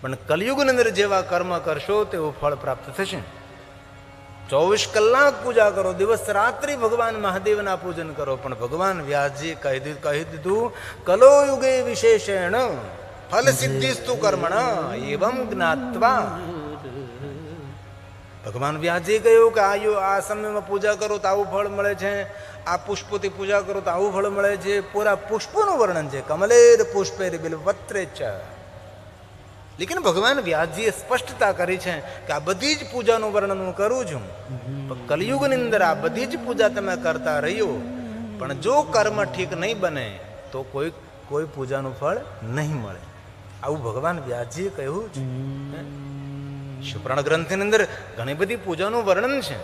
પણ કલિયુગની અંદર જેવા કર્મ કરશો તેવું ફળ પ્રાપ્ત થશે. 24 કલાક પૂજા કરો, દિવસ રાત્રિ ભગવાન મહાદેવના પૂજન કરો, પણ ભગવાન વ્યાસજી કહી દીધું કલો યુગે વિશેષેણ ફલ સિદ્ધિસ્તુ કર્મણ એવમ જ્ઞાત્વા. ભગવાન વ્યાસજી કહ્યું કે આ સમયમાં પૂજા કરો તો આવું ફળ મળે છે, આ પુષ્પોથી પૂજા કરો તો આવું ફળ મળે છે. પૂરા પુષ્પોનું વર્ણન છે, કમલેર પુષ્પેર બિલ્વપત્રે ચ. લેકિન ભગવાન વ્યાસજીએ સ્પષ્ટતા કરી છે કે આ બધી જ પૂજાનું વર્ણન હું કરું છું, પણ કલિયુગની અંદર આ બધી જ પૂજા તમે કરતા રહ્યો, પણ જો કર્મ ઠીક નહીં બને તો કોઈ પૂજાનું ફળ નહીં મળે. આવું ભગવાન વ્યાસજીએ કહ્યું છે. શિવપુરાણ ગ્રંથની અંદર ઘણી બધી પૂજાનું વર્ણન છે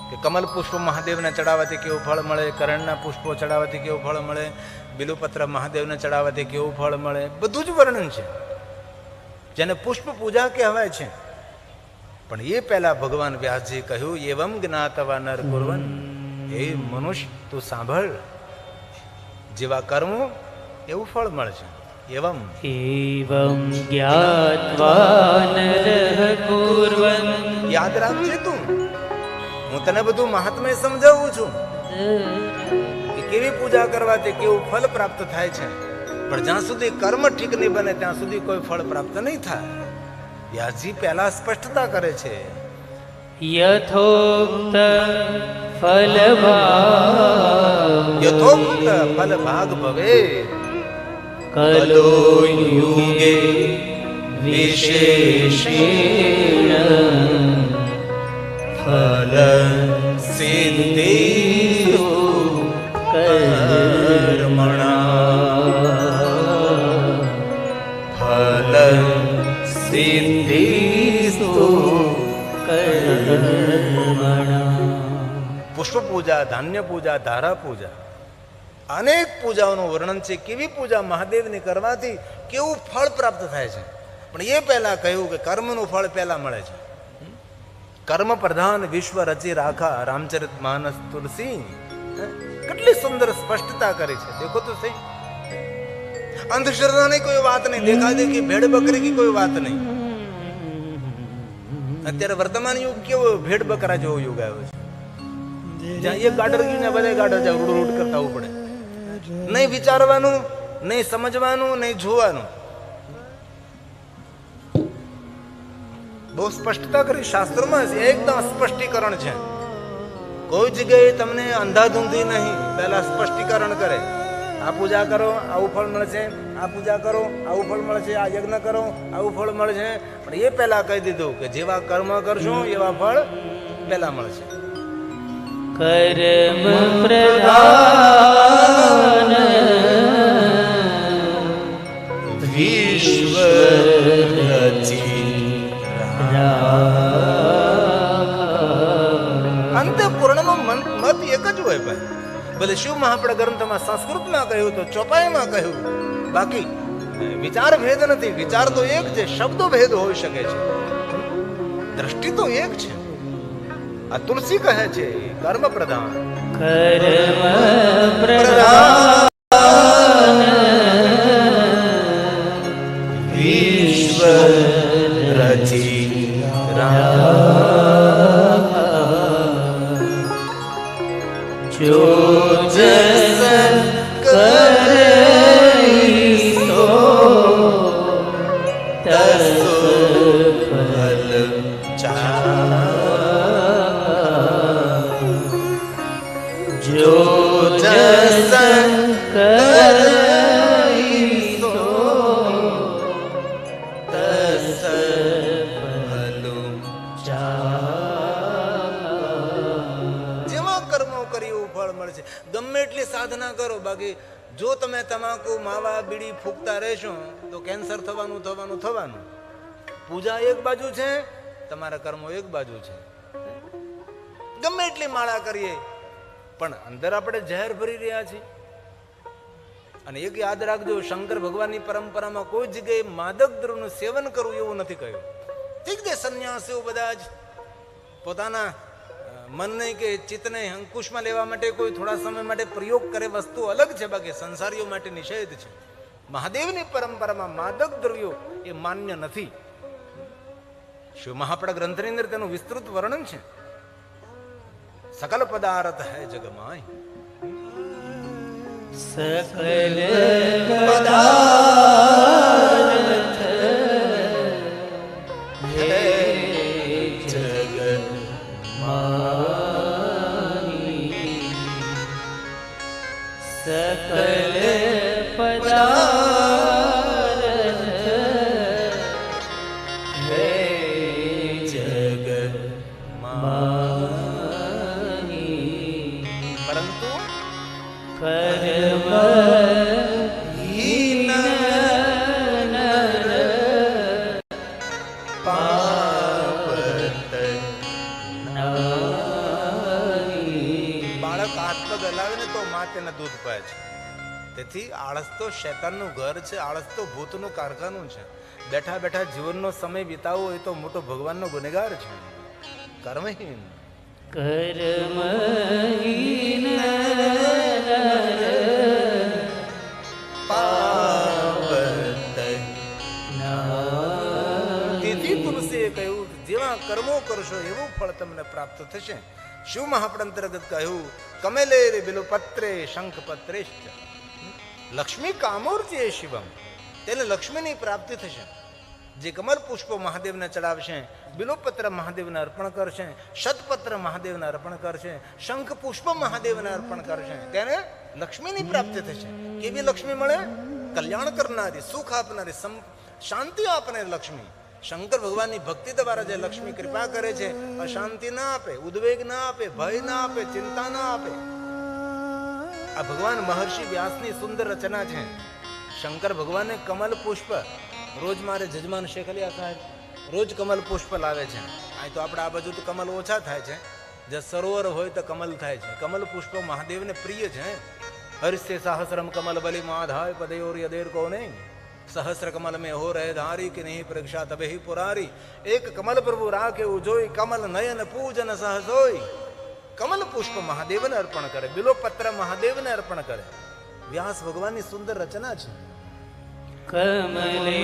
કે કમલ પુષ્પ મહાદેવને ચડાવવાથી કેવું ફળ મળે, કરણના પુષ્પો ચડાવવાથી કેવું ફળ મળે, બિલુપત્ર મહાદેવને ચડાવવાથી કેવું ફળ મળે, બધું જ વર્ણન છે, જેને પુષ્પ પૂજા કહેવાય છે. પણ એ પહેલા ભગવાન વ્યાસજી કહ્યું એવમ જ્ઞાતવા નર કુર્વન, હે મનુષ્ય તું સાંભળ, જેવા કર્મો એવું ફળ મળશે. એવમ જ્ઞાત્વા નરઃ કુર્વન. યાદ રાખજે તું, હું તને બધું મહાત્મ્ય સમજાવું છું કે કેવી પૂજા કરવાથી કેવું ફળ પ્રાપ્ત થાય છે. પણ જ્યાં સુધી કર્મ ઠીક નહીં બને ત્યાં સુધી કોઈ ફળ પ્રાપ્ત નહીં થાય. વ્યાસજી પહેલા સ્પષ્ટતા કરે છે યથોક્ત ફલ ભાગ ભવે કલો યુગે વિશેષેણ ફલ સિદ્ધિ કર્મણા ફલ સિદ્ધિસ્તુ કર્મણા. પુષ્પ પૂજા, ધાન્ય પૂજા, ધારા પૂજા, અનેક પૂજાઓનું વર્ણન છે. કેવી પૂજા મહાદેવની કરવાથી કેવું ફળ પ્રાપ્ત થાય છે. પણ એ પહેલા કહ્યું કે કર્મનું ફળ પહેલા મળે છે. કર્મ પ્રધાન વિશ્વ રચી રાખા રામચરિત માનસ તુલસી. કેટલી સુંદર સ્પષ્ટતા કરી છે, દેખો તો સહી. અંધશ્રદ્ધાની કોઈ વાત નહીં, દેખાદેખી ભેડ બકરી की કોઈ વાત નહીં. અત્યારે વર્તમાન યુગ કેવો ભેડ બકરા જેવો યુગ આવ્યો છે, જ્યાં એક ગાડર ગયું ને બધા ગાડર જાય રૂડ રૂડ કરતા આવવું પડે. નહીં વિચારવાનું, નહીં સમજવાનું, નહીં જોવાનું. બહુ સ્પષ્ટતા કરી શાસ્ત્રોમાં, એકદમ સ્પષ્ટીકરણ છે. કોઈ જગ્યાએ તમને અંધાધૂંધી નહીં, પહેલા સ્પષ્ટીકરણ કરે. આ પૂજા કરો આવું ફળ મળશે, આ પૂજા કરો આવું ફળ મળશે, આ યજ્ઞ કરો આવું ફળ મળશે. પણ એ પહેલા કહી દીધું કે જેવા કર્મ કરશો એવા ફળ પહેલા મળશે. કર્મ પ્રધાન વિશ્વ અંતઃપૂર્ણનો મત એક જ હોય ભાઈ. ભલે શિવ મહાપ્રદ ગ્રંથમાં સંસ્કૃતમાં કહ્યું તો ચોપાઈમાં કહ્યું, બાકી વિચાર ભેદ નથી. વિચાર તો એક છે, શબ્દો ભેદ હોઈ શકે છે, દ્રષ્ટિ તો એક છે. આ તુલસી કહે છે કર્મ પ્રધાન. કર્મ પ્રધાન વિશ્વ રચી જો જસન કરીસો તસ ફલ જો જસન કરીસો તસ ફલ જેવા કર્મો કર્યું ફળ મળશે. ગમે એટલી સાધના કરો, બાકી જો તમે તમાકુ માવા બીડી ફૂંકતા રહેશો તો કેન્સર થવાનું. પૂજા એક બાજુ છે, તમારા કર્મો એક બાજુ છે. ગમે એટલી માળા કરીએ પણ અંદર આપણે ઝેર ભરી રહ્યા છીએ. અને એક યાદ રાખજો, શંકર ભગવાનની પરંપરામાં કોઈ જગ્યાએ માદક દ્રવ્યનું સેવન કરવું એવું નથી કહ્યું. ઠીક છે, સંન્યાસીઓ બધા જ પોતાના મનને કે ચિત્તને અંકુશમાં લેવા માટે કોઈ થોડા સમય માટે પ્રયોગ કરે, વસ્તુ અલગ છે, બાકી સંસારીઓ માટે નિષેધ છે. મહાદેવની પરંપરામાં માદક દ્રવ્યો એ માન્ય નથી. શિવ મહાપડા ગ્રંથની અંદર તેનું વિસ્તૃત વર્ણન છે. સકલ પદાર્થ હૈ જગમાય, સકલ પદાર્થ હે જગમાય, સકલ પદાર્થ હે જગમાય, પરંતુ કર્મહીન નર પાવત નારી. બાળક હાથ પગ હલાવે ને તો મા તેને દૂધ પાય છે. તેથી આળસ તો શૈતાનનું ઘર છે, આળસ તો ભૂતનું કારખાનું છે. બેઠા બેઠા જીવનનો સમય વિતાવવો એ તો મોટો ભગવાનનો ગુનેગાર છે. કર્મહીન કર્મહીન પાવત નારી. તેથી તુલસીએ કહ્યું જેવા કર્મો કરશો એવું ફળ તમને પ્રાપ્ત થશે. શિવ મહાપડ અંતર્ગત કહ્યું કમેલે રે બિલુપત્રે શંખ પત્રેશ્ચ. લક્ષ્મી કામોર્ચે શિવમ, તેને લક્ષ્મીની પ્રાપ્તિ થશે. જે કમલ પુષ્પો મહાદેવને ચડાવશે, બિલોપત્ર મહાદેવને અર્પણ કરશે, શતપત્ર મહાદેવને અર્પણ કરશે, શંખ પુષ્પ મહાદેવને અર્પણ કરશે, તેને લક્ષ્મીની પ્રાપ્તિ થશે. કેવી લક્ષ્મી મળે? કલ્યાણ કરનારી, સુખ આપનારી, શાંતિ આપનારી લક્ષ્મી. શંકર ભગવાનની ભક્તિ દ્વારા જે લક્ષ્મી કૃપા કરે છે, અશાંતિ ના આપે, ઉદ્વેગ ના આપે, ભય ના આપે, ચિંતા ના આપે. આ ભગવાન મહર્ષિ વ્યાસની સુંદર રચના છે. શંકર ભગવાને કમલ પુષ્પ, રોજ મારે જજમાન શેખલિયા સાહેબ રોજ કમલ પુષ્પ લાવે છે. અહીં તો આપણે આ બાજુ તો કમલ ઓછા થાય છે, જે સરોવર હોય તો કમલ થાય છે. કમલ પુષ્પ મહાદેવને પ્રિય છે. હર્ષે સહસ્રમ કમલ બલિ માધાય પદયોર યદેર કો નહીં, સહસ્ર કમલ મેં હો રહે ધારી કે નહીં પરીક્ષા તબે હી પુરારી. એક કમલ પ્રભુ રાખે ઉજોય, કમલ નયન પૂજન સહસોય. કમલ પુષ્પ મહાદેવને અર્પણ કરે, બિલોપત્ર મહાદેવને અર્પણ કરે. વ્યાસ ભગવાનની સુંદર રચના છે. કમલે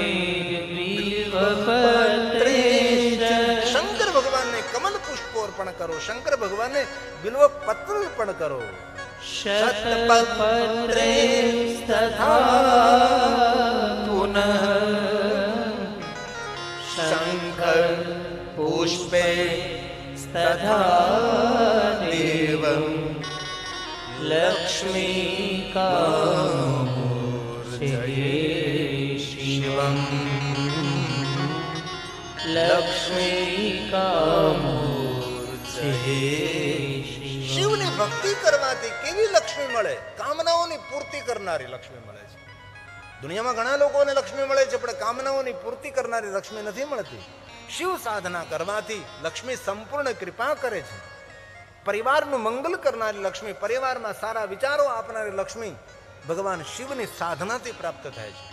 બિલ્વપત્રેશ. શંકર ભગવાનને કમલ પુષ્પો અર્પણ કરો, શંકર ભગવાનને બિલ્વ પત્ર અર્પણ કરો. શતપત્રે તથા પુનઃ શંખ પુષ્પે તથા દેવં લક્ષ્મી કામોર્ચે શિવમ, લક્ષ્મી કામોર્ચે. શિવની ભક્તિ કરવાથી કેવી લક્ષ્મી મળે? કામનાઓની પૂર્તિ કરનારી લક્ષ્મી મળે છે. દુનિયામાં ઘણા લોકોને લક્ષ્મી મળે છે, પણ કામનાઓની પૂર્તિ કરનારી લક્ષ્મી નથી મળતી. શિવ સાધના કરવાથી લક્ષ્મી સંપૂર્ણ કૃપા કરે છે. પરિવારનું મંગલ કરનારી લક્ષ્મી, પરિવારમાં સારા વિચારો આપનારી લક્ષ્મી ભગવાન શિવની સાધનાથી પ્રાપ્ત થાય છે.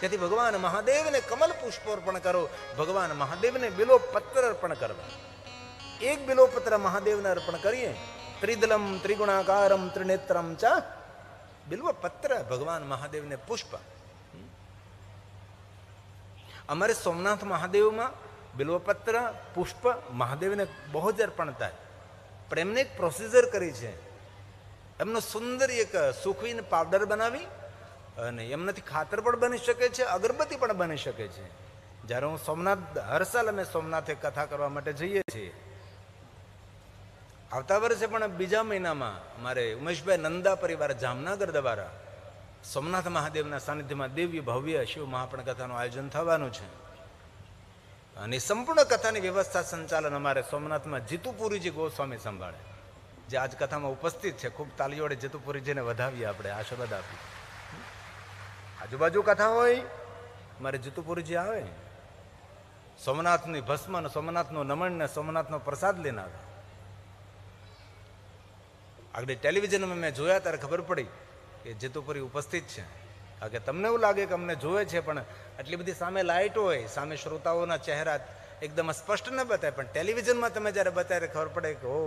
તેથી ભગવાન મહાદેવને કમલ પુષ્પો અર્પણ કરો, ભગવાન મહાદેવને બિલોપત્ર અર્પણ કરવા. એક બિલોપત્ર મહાદેવને અર્પણ કરીએ, ત્રિદલમ ત્રિગુણાકારમ ત્રિનેત્રમ ચ બિલ્વપત્ર, ભગવાન મહાદેવને પુષ્પ. અમારે સોમનાથ મહાદેવમાં બિલ્વપત્ર પુષ્પ મહાદેવને બહુ જ અર્પણ થાય. પણ એમને એક પ્રોસિજર કરી છે. એમનો સુંદર એક સુખવીન પાવડર બનાવી અને એમનાથી ખાતર પણ બની શકે છે, અગરબત્તી પણ બની શકે છે. જ્યારે હું સોમનાથ, હર સાલ અમે સોમનાથે કથા કરવા માટે જઈએ છીએ. આવતા વર્ષે પણ બીજા મહિનામાં મારે ઉમેશભાઈ નંદા પરિવાર જામનગર દ્વારા સોમનાથ મહાદેવના સાનિધ્યમાં દિવ્ય ભવ્ય શિવ મહાપણ કથાનું આયોજન થવાનું છે. અને સંપૂર્ણ કથાની વ્યવસ્થા સંચાલન અમારે સોમનાથમાં જીતુપુરીજી ગોસ્વામી સંભાળે, જે આજ કથામાં ઉપસ્થિત છે. ખૂબ તાલીઓ વડે જીતુપુરીજીને વધાવીએ, આપણે આશીર્વાદ આપીએ. આજુબાજુ કથા હોય મારે જીતુપુરીજી આવે, સોમનાથની ભસ્મ ને સોમનાથનું નમન ને સોમનાથનો પ્રસાદ લઈને આવે. આગળ ટેલિવિઝનમાં મેં જોયા ત્યારે ખબર પડી કે જીતુપુરી ઉપસ્થિત છે. કારણ કે તમને એવું લાગે કે અમને જોવે છે, પણ આટલી બધી સામે લાઇટો હોય, સામે શ્રોતાઓના ચહેરા એકદમ સ્પષ્ટ ન બતાય, પણ ટેલિવિઝનમાં તમે જ્યારે બતાવે ખબર પડે કે ઓ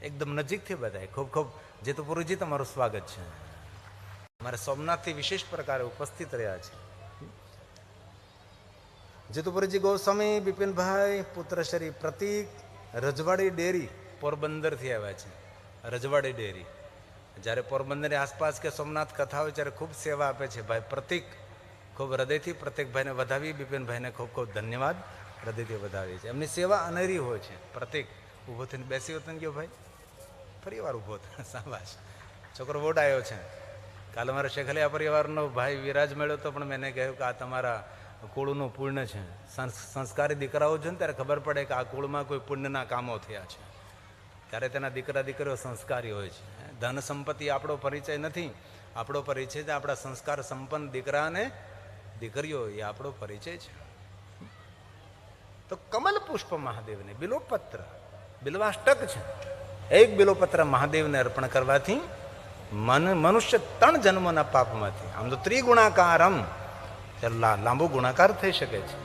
એકદમ નજીકથી બતાય. ખૂબ ખૂબ જીતુપુરીજી તમારું સ્વાગત છે. મારે સોમનાથથી વિશેષ પ્રકારે ઉપસ્થિત રહ્યા છે. જીતુપુરીજી ગોસ્વામી બિપિનભાઈ પુત્ર શ્રી પ્રતિક રજવાડી ડેરી પોરબંદરથી આવ્યા છે. રજવાડી ડેરી જ્યારે પોરબંદરની આસપાસ કે સોમનાથ કથા હોય ત્યારે ખૂબ સેવા આપે છે ભાઈ પ્રતિક. ખૂબ હૃદયથી પ્રતિકભાઈને વધાવી, બિપિનભાઈને ખૂબ ખૂબ ધન્યવાદ હૃદયથી વધાવી છે. એમની સેવા અનેરી હોય છે. પ્રતિક ઊભો થઈને બેસી હોતો ને ગયો ભાઈ, ફરી વાર ઊભો થયો, શાબાશ. છોકરો વોટ આવ્યો છે. કાલે મારા શેખલિયા પરિવારનો ભાઈ વિરાજ મળ્યો તો પણ મેં કહ્યું કે આ તમારા કુળનું પુણ્ય છે. સંસ્કારી દીકરાઓ છે ને ત્યારે ખબર પડે કે આ કુળમાં કોઈ પુણ્યના કામો થયા છે, ત્યારે તેના દીકરા દીકરીઓ સંસ્કારી હોય છે. ધન સંપત્તિ આપણો પરિચય નથી. આપણો પરિચય છે આપણા સંસ્કાર સંપન્ન દીકરા અને દીકરીઓ, એ આપણો પરિચય છે. તો કમલ પુષ્પ મહાદેવને બિલોપત્ર બિલ્વાષ્ટક છે. એક બિલોપત્ર મહાદેવને અર્પણ કરવાથી મનુષ્ય 3 જન્મના પાપમાંથી, આમ તો ત્રિગુણાકારમ, લાંબો ગુણાકાર થઈ શકે છે.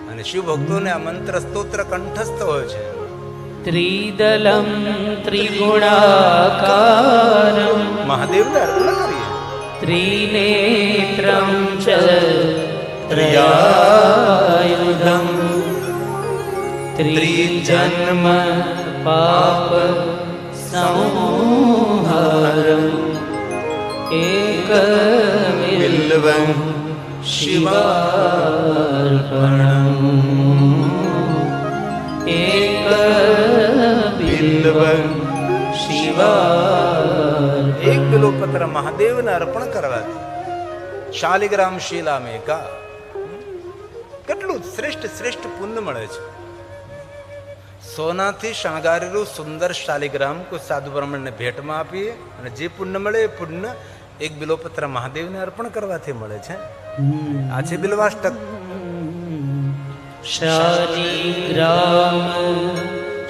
અને શિવ ભક્તોને આ મંત્ર સ્તોત્ર કંઠસ્થ હોય છે. ત્રિદલમ ત્રિગુણાકારમ મહાદેવને અર્પણ કરીએ. ત્રિનેત્રમ ચ ત્રયાયુધમ ત્રિજન્મ પાપ સંહારમ એકબિલ્વં શિવાર્પણમ એકબિલ્વં શિવાર્પણમ. એક બિલોપત્ર મહાદેવને અર્પણ કરવાથી શાલિગ્રામ શીલામેકા કેટલું શ્રેષ્ઠ શ્રેષ્ઠ પુણ્ય મળે છે. સોનાથી શણગારેલું સુંદર શાલિગ્રામ કોઈ સાધુ બ્રાહ્મણને ભેટમાં આપીએ અને જે પુણ્ય મળે એ પુણ્ય એક બિલોપત્ર મહાદેવને અર્પણ કરવાથી મળે છે. આ છે બિલ્વાષ્ટક. શાલિગ્રામ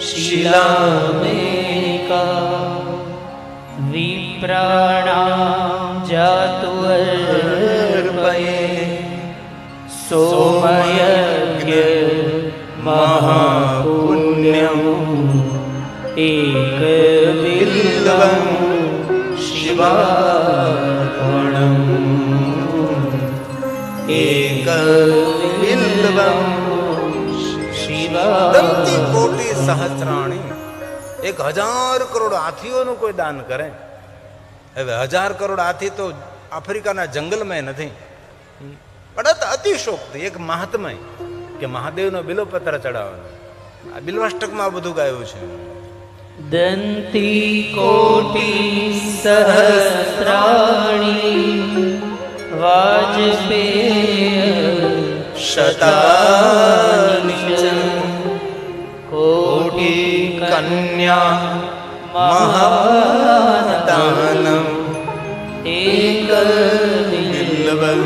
શિલામેકા વિપ્રાણાં જાતુર્પયે સોમયજ્ઞ મહાપુણ્યમ એકબિલ્વં શિવાર્પણમ એકબિલ્વં દંતી કોટી સહસ્રાણી. 1000 કરોડ હાથીઓનું કોઈ દાન કરે. હવે 1000 કરોડ હાથી તો આફ્રિકાના જંગલમાં નથી, પણ અતિશોક્તિ એક મહાત્મય કે મહાદેવનો બિલોપત્ર ચડાવવાનો. આ બિલ્વાષ્ટકમાં બધું ગાયું છે. દંતી કોટી સહસ્રાણી વાજપેય શતાનિ કોટી કન્યા મહાદાનમ એકબિલ્વં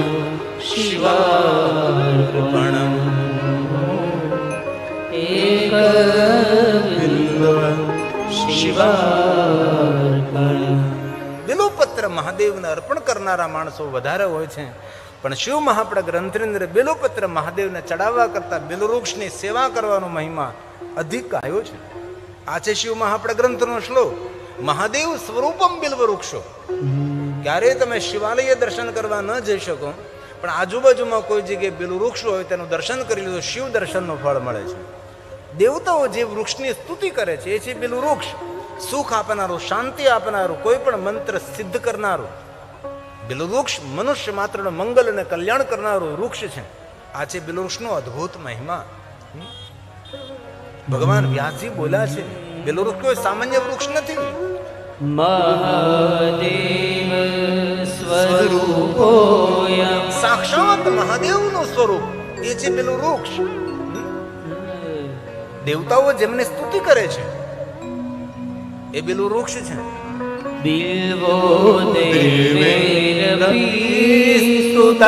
શિવાર્પણમ એકબિલ્વં શિવાર્પણમ. બિલોપત્ર મહાદેવને અર્પણ કરનારા માણસો વધારે હોય છે, પણ શિવ મહાપડા ગ્રંથની અંદર બિલોપત્ર મહાદેવને ચડાવવા કરતા બિલવૃક્ષની સેવા કરવાનો મહિમા અધિક ગાયો છે. આ છે શિવ મહાપડા ગ્રંથનો શ્લોક. મહાદેવ સ્વરૂપમ બિલ્વવૃક્ષો. ક્યારેય તમે શિવાલય દર્શન કરવા ન જઈ શકો, પણ આજુબાજુમાં કોઈ જગ્યાએ બિલ્વવૃક્ષ હોય તેનું દર્શન કરી લીધું, શિવ દર્શનનું ફળ મળે છે. દેવતાઓ જે વૃક્ષની સ્તુતિ કરે છે એ છે બિલ્વવૃક્ષ. સુખ આપનારું, શાંતિ આપનારું, કોઈ પણ મંત્ર સિદ્ધ કરનારું બિલ્વવૃક્ષ મનુષ્ય માત્રનું મંગલ અને કલ્યાણ કરનારું વૃક્ષ છે. આ છે બિલ્વવૃક્ષનો અદ્ભુત મહિમા. ભગવાન વ્યાસજી બોલ્યા છે બિલ્વવૃક્ષ કોઈ સામાન્ય વૃક્ષ નથી. મહાદેવ સ્વરૂપોયમ સાક્ષાત મહાદેવનું સ્વરૂપ એ છે બિલ્વવૃક્ષ. દેવતાઓ જેમની સ્તુતિ કરે છે એ બિલ્વવૃક્ષ છે. બિલ્વો દેવૈરપી સ્તુતઃ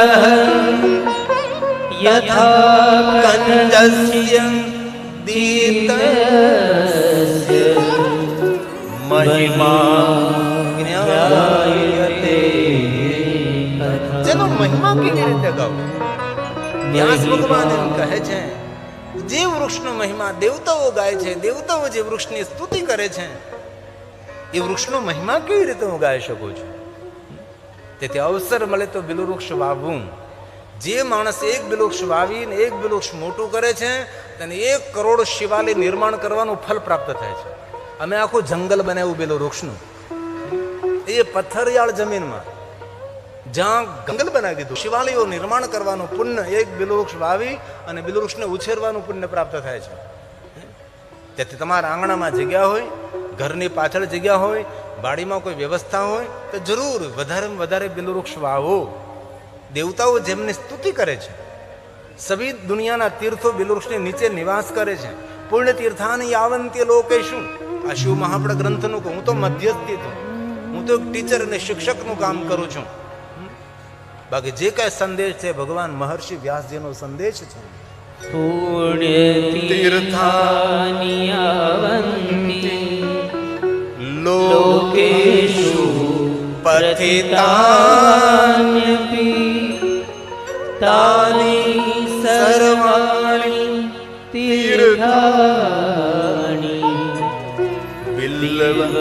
યથા કંજસ્ય દીપ્તસ્ય મહિમા જ્ઞાયતે. જેનો મહિમા કેવી રીતે ગાવો? વ્યાસ ભગવાન એમ કહે છે જે વૃક્ષનો મહિમા દેવતાઓ ગાય છે, દેવતાઓ જે વૃક્ષની સ્તુતિ કરે છે, એ વૃક્ષનો મહિમા કેવી રીતે હું ગાઈ શકું છું? તેથી અવસર મળે તો બિલ્વવૃક્ષ વાવવું, જે માણસ એક બિલુક્ષ વાવીને એક બિલુક્ષ મોટું કરે છે તેને 1 કરોડ શિવાલય નિર્માણ કરવાનું ફળ પ્રાપ્ત થાય છે. અમે આખું જંગલ બનાવ્યું બેલું વૃક્ષનું, એ પથ્થરિયાળ જમીનમાં જ્યાં જંગલ બનાવી દીધું, શિવાલયો નિર્માણ કરવાનું પુણ્ય એક બિલુવૃક્ષ વાવી અને બિલુવૃક્ષને ઉછેરવાનું પુણ્ય પ્રાપ્ત થાય છે. તેથી તમારા આંગણામાં જગ્યા હોય, ઘરની પાછળ જગ્યા હોય, વાડીમાં કોઈ વ્યવસ્થા હોય તો જરૂર વધારેમાં વધારે બિલુવૃક્ષ વાવો. દેવતાઓ જેમની સ્તુતિ કરે છે, સભી દુનિયાના તીર્થો બિલુવૃક્ષની નીચે નિવાસ કરે છે. પુણ્ય તીર્થાની યાવંત્ય લોકે શું, આ શિવ મહાપડ ગ્રંથનું કહું, હું તો મધ્યસ્થી છું, હું તો એક ટીચર અને શિક્ષકનું કામ કરું છું. બાકી જે કઈ સંદેશ છે ભગવાન મહર્ષિ વ્યાસજીનો સંદેશ છે. પુણ્યતીર્થાનિ યાવન્તિ લોકેષુ પતિતાન્યપિ તાનિ સર્વાણિ તીર્થાનિ બિલ્વ